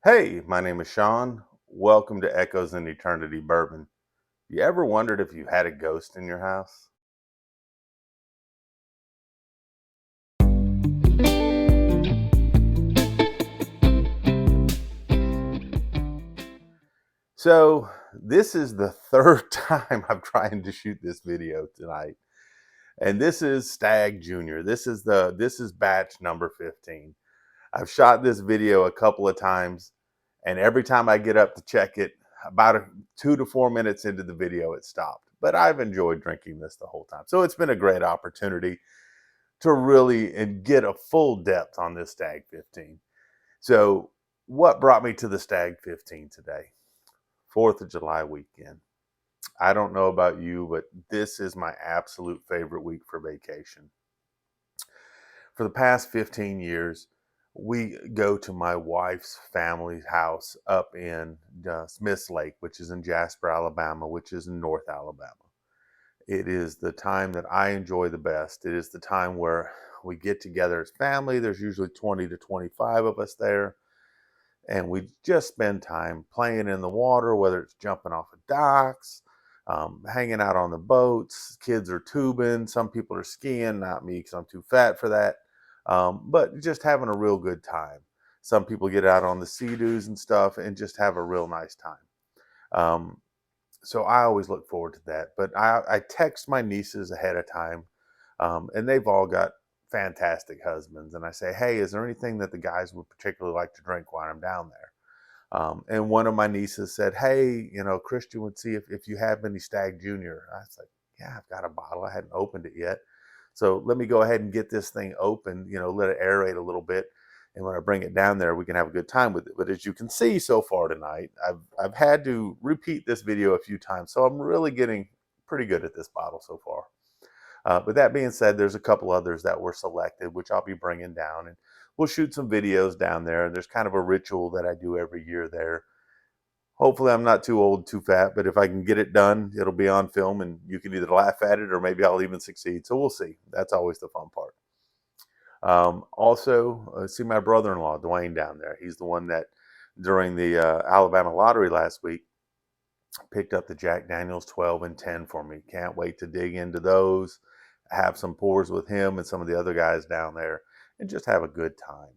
Hey, my name is Sean. Welcome to Echoes in Eternity Bourbon. You ever wondered if you had a ghost in your house? So, this is the third time I'm trying to shoot this video tonight. And this is Stagg Jr. This is batch number 15. I've shot this video a couple of times, and every time I get up to check it, about 2 to 4 minutes into the video, it stopped. But I've enjoyed drinking this the whole time. So it's been a great opportunity to really and get a full depth on this Stag 15. So, what brought me to the Stag 15 today? 4th of July weekend. I don't know about you, but this is my absolute favorite week for vacation. For the past 15 years, we go to my wife's family's house up in Smiths Lake, which is in Jasper, Alabama, which is in North Alabama. It is the time that I enjoy the best. It is the time where we get together as family. There's usually 20 to 25 of us there. And we just spend time playing in the water, whether it's jumping off of docks, hanging out on the boats. Kids are tubing. Some people are skiing, not me because I'm too fat for that. But just having a real good time. Some people get out on the sea-doos and stuff and just have a real nice time. Um, so I always look forward to that. But I text my nieces ahead of time, and they've all got fantastic husbands. And I say, hey, is there anything that the guys would particularly like to drink while I'm down there? And one of my nieces said, hey, Christian would see if you have any Stagg Jr. I was like, yeah, I've got a bottle. I hadn't opened it yet. So let me go ahead and get this thing open, let it aerate a little bit. And when I bring it down there, we can have a good time with it. But as you can see so far tonight, I've had to repeat this video a few times. So I'm really getting pretty good at this bottle so far. But that being said, there's a couple others that were selected, which I'll be bringing down. And we'll shoot some videos down there. There's kind of a ritual that I do every year there. Hopefully, I'm not too old, too fat, but if I can get it done, it'll be on film and you can either laugh at it or maybe I'll even succeed. So we'll see. That's always the fun part. Also, see my brother in law, Dwayne, down there. He's the one that during the Alabama lottery last week picked up the Jack Daniels 12 and 10 for me. Can't wait to dig into those, have some pours with him and some of the other guys down there, and just have a good time.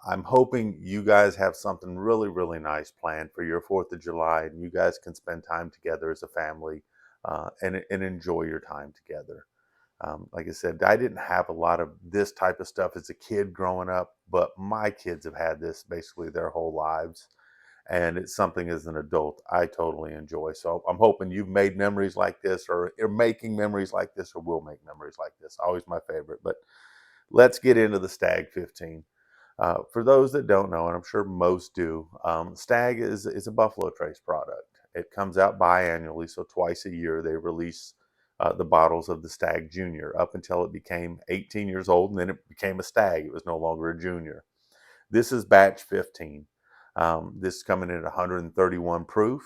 I'm hoping you guys have something really, really nice planned for your 4th of July, and you guys can spend time together as a family and enjoy your time together. Like I said, I didn't have a lot of this type of stuff as a kid growing up, but my kids have had this basically their whole lives. And it's something as an adult I totally enjoy. So I'm hoping you've made memories like this, or are making memories like this, or will make memories like this. Always my favorite. But let's get into the Stag 15. For those that don't know, and I'm sure most do, Stag is a Buffalo Trace product. It comes out biannually, so twice a year they release the bottles of the Stagg Jr. up until it became 18 years old, and then it became a Stag. It was no longer a Junior. This is batch 15. This is coming in at 131 proof.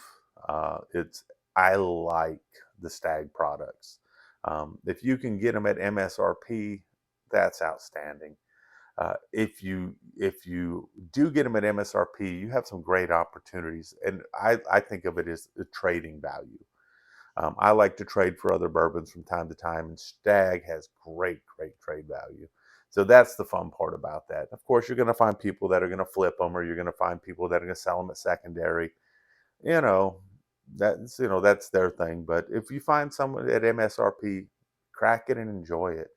It's I like the Stag products. If you can get them at MSRP, that's outstanding. If you do get them at MSRP, you have some great opportunities, and I think of it as a trading value. I like to trade for other bourbons from time to time, and Stag has great trade value. So that's the fun part about that. Of course, you're going to find people that are going to flip them, or you're going to find people that are going to sell them at secondary. You know, that's their thing. But if you find someone at MSRP, crack it and enjoy it.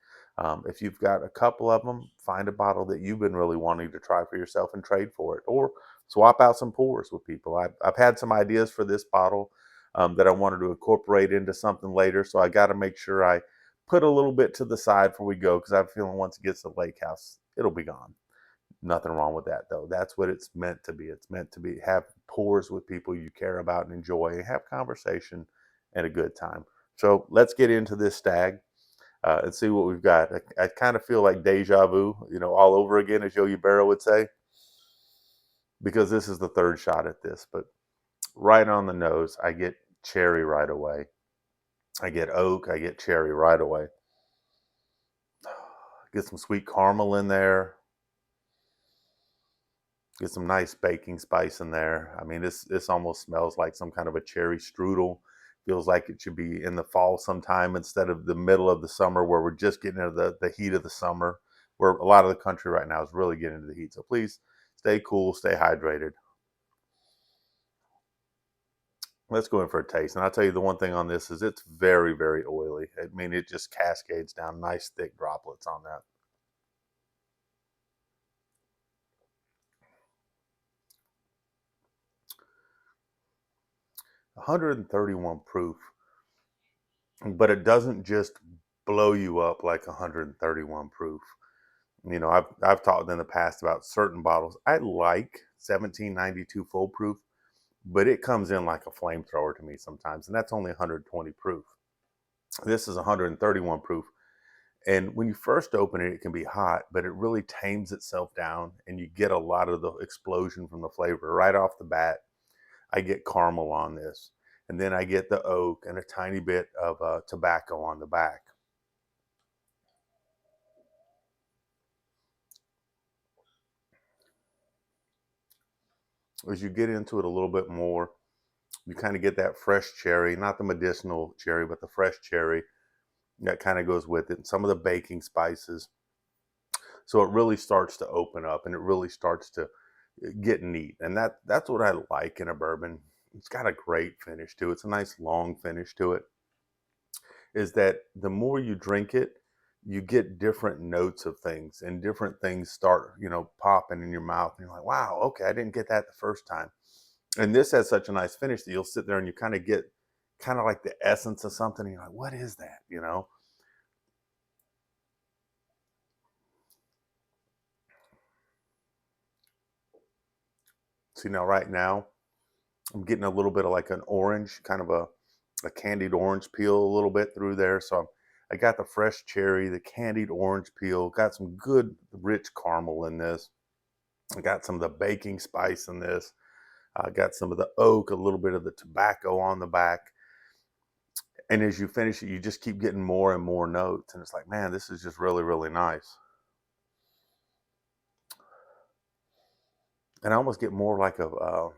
If you've got a couple of them, find a bottle that you've been really wanting to try for yourself and trade for it, or swap out some pours with people. I've had some ideas for this bottle that I wanted to incorporate into something later, so I got to make sure I put a little bit to the side before we go because I have a feeling once it gets to the lake house, it'll be gone. Nothing wrong with that though. That's what it's meant to be. It's meant to be have pours with people you care about and enjoy, and have conversation and a good time. So let's get into this Stag and see what we've got. I kind of feel like deja vu, all over again, as Yogi Berra would say, because this is the third shot at this. But right on the nose, I get cherry right away. I get oak. I get cherry right away. Get some sweet caramel in there. Get some nice baking spice in there. I mean, this almost smells like some kind of a cherry strudel. Feels like it should be in the fall sometime instead of the middle of the summer where we're just getting into the heat of the summer, where a lot of the country right now is really getting into the heat. So please stay cool, stay hydrated. Let's go in for a taste. And I'll tell you the one thing on this is it's very, very oily. I mean, it just cascades down nice thick droplets on that. 131 proof, but it doesn't just blow you up like 131 proof. You know, I've talked in the past about certain bottles. I like 1792 full proof, but it comes in like a flamethrower to me sometimes, and that's only 120 proof. This is 131 proof. And when you first open it, it can be hot, but it really tames itself down and you get a lot of the explosion from the flavor. Right off the bat, I get caramel on this. And then I get the oak and a tiny bit of tobacco on the back. As you get into it a little bit more, you kind of get that fresh cherry, not the medicinal cherry, but the fresh cherry that kind of goes with it. And some of the baking spices. So it really starts to open up and it really starts to get neat. And that's what I like in a bourbon. It's got a great finish to it. It's a nice long finish to it. Is that the more you drink it, you get different notes of things and different things start, popping in your mouth. And you're like, wow, okay, I didn't get that the first time. And this has such a nice finish that you'll sit there and you kind of get kind of like the essence of something. And you're like, what is that? See, now, right now, I'm getting a little bit of like an orange, kind of a candied orange peel a little bit through there. So I got the fresh cherry, the candied orange peel, got some good rich caramel in this. I got some of the baking spice in this. I got some of the oak, a little bit of the tobacco on the back. And as you finish it, you just keep getting more and more notes. And it's like, man, this is just really, really nice. And I almost get more like a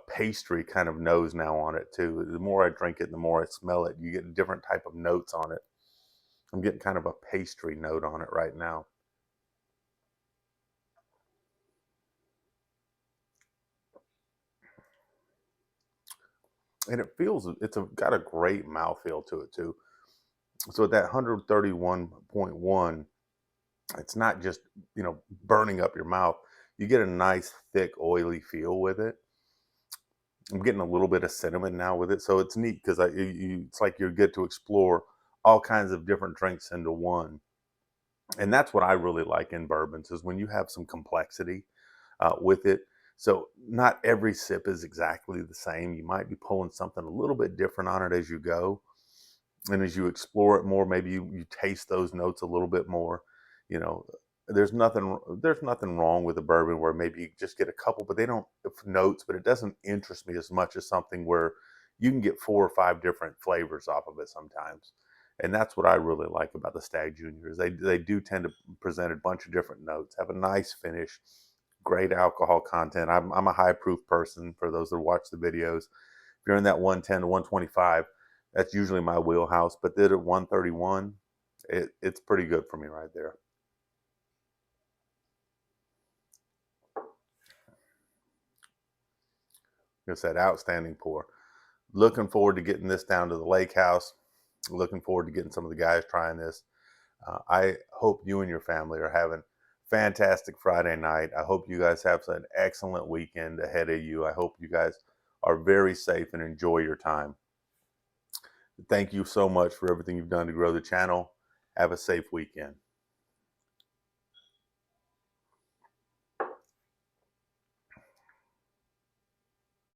pastry kind of nose now on it too. The more I drink it, the more I smell it. You get a different type of notes on it. I'm getting kind of a pastry note on it right now. And got a great mouthfeel to it too. So at that 131.1, it's not just, burning up your mouth. You get a nice, thick, oily feel with it. I'm getting a little bit of cinnamon now with it. So it's neat because it's like you get to explore all kinds of different drinks into one. And that's what I really like in bourbons is when you have some complexity with it. So not every sip is exactly the same. You might be pulling something a little bit different on it as you go. And as you explore it more, maybe you taste those notes a little bit more. You know, there's nothing wrong with a bourbon where maybe you just get a couple, but they don't notes, but it doesn't interest me as much as something where you can get 4 or 5 different flavors off of it sometimes. And that's what I really like about the Stagg Juniors. They do tend to present a bunch of different notes, have a nice finish, great alcohol content. I'm a high proof person for those that watch the videos. If you're in that 110 to 125, that's usually my wheelhouse. But then at 131, it's pretty good for me right there. It's that outstanding pour. Looking forward to getting this down to the lake house. Looking forward to getting some of the guys trying this. I hope you and your family are having fantastic Friday night. I hope you guys have an excellent weekend ahead of you. I hope you guys are very safe and enjoy your time. Thank you so much for everything you've done to grow the channel. Have a safe weekend.